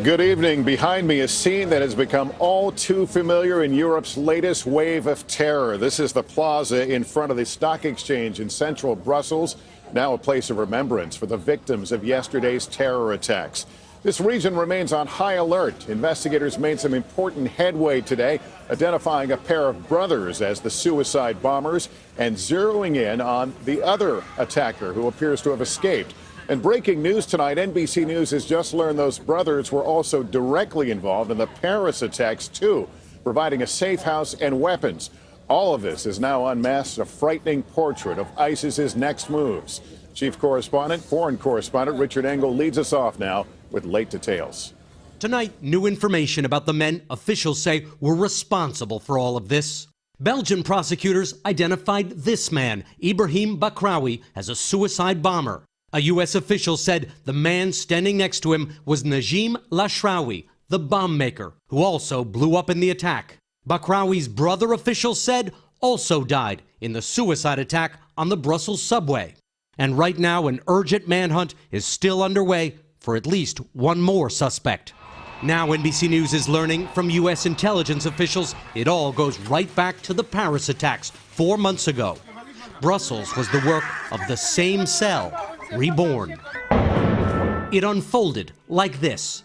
Good evening. Behind me, a scene that has become all too familiar in Europe's latest wave of terror. This is the plaza in front of the stock exchange in central Brussels, now a place of remembrance for the victims of yesterday's terror attacks. This region remains on high alert. Investigators made some important headway today, identifying a pair of brothers as the suicide bombers and zeroing in on the other attacker who appears to have escaped. And breaking news tonight, NBC News has just learned those brothers were also directly involved in the Paris attacks, too, providing a safe house and weapons. All of this is now unmasked a frightening portrait of ISIS's next moves. Chief Correspondent, Foreign Correspondent Richard Engel leads us off now with late details. Tonight, new information about the men officials say were responsible for all of this. Belgian prosecutors identified this man, Ibrahim Bakraoui, as a suicide bomber. A U.S. official said the man standing next to him was Najim Lashraoui, the bomb maker, who also blew up in the attack. Bakraoui's brother, officials said, also died in the suicide attack on the Brussels subway. And right now, an urgent manhunt is still underway for at least one more suspect. Now NBC News is learning from U.S. intelligence officials it all goes right back to the Paris attacks 4 months ago. Brussels was the work of the same cell, reborn. It unfolded like this.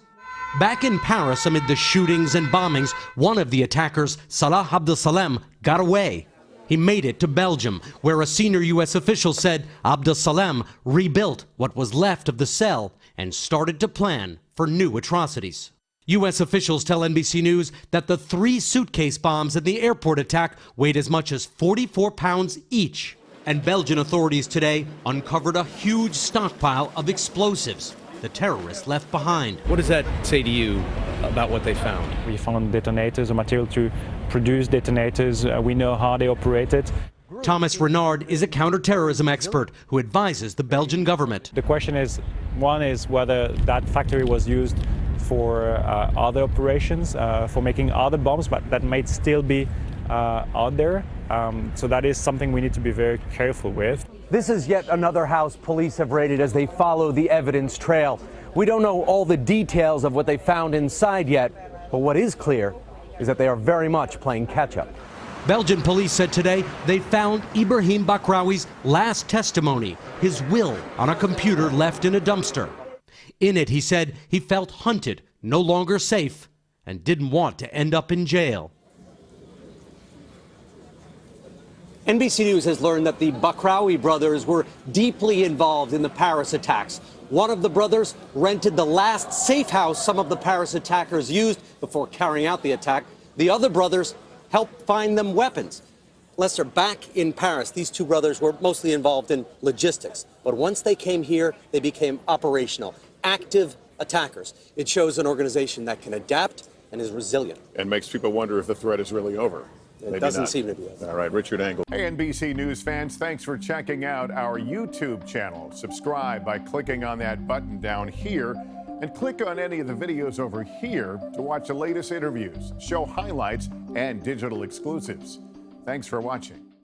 Back in Paris, amid the shootings and bombings, one of the attackers, Salah Abdeslam, got away. He made it to Belgium, where a senior U.S. official said Abdeslam rebuilt what was left of the cell and started to plan for new atrocities. U.S. officials tell NBC News that the 3 suitcase bombs in the airport attack weighed as much as 44 pounds each. And Belgian authorities today uncovered a huge stockpile of explosives the terrorists left behind. What does that say to you about what they found? We found detonators, a material to produce detonators. We know how they operated. Thomas Renard is a counterterrorism expert who advises the Belgian government. The question is, one is whether that factory was used for other operations, for making other bombs, but that might still be out there. So that is something we need to be very careful with. This is yet another house police have raided as they follow the evidence trail. We don't know all the details of what they found inside yet, but what is clear is that they are very much playing catch-up. Belgian police said today they found Ibrahim Bakraoui's last testimony, his will, on a computer left in a dumpster. In it, he said he felt hunted, no longer safe, and didn't want to end up in jail. NBC News has learned that the Bakraoui brothers were deeply involved in the Paris attacks. One of the brothers rented the last safe house some of the Paris attackers used before carrying out the attack. The other brothers helped find them weapons. Lester, back in Paris, these 2 brothers were mostly involved in logistics. But once they came here, they became operational, active attackers. It shows an organization that can adapt and is resilient. And makes people wonder if the threat is really over. It doesn't seem to be. All right, Richard Engel. Hey, NBC News fans, thanks for checking out our YouTube channel. Subscribe by clicking on that button down here and click on any of the videos over here to watch the latest interviews, show highlights, and digital exclusives. Thanks for watching.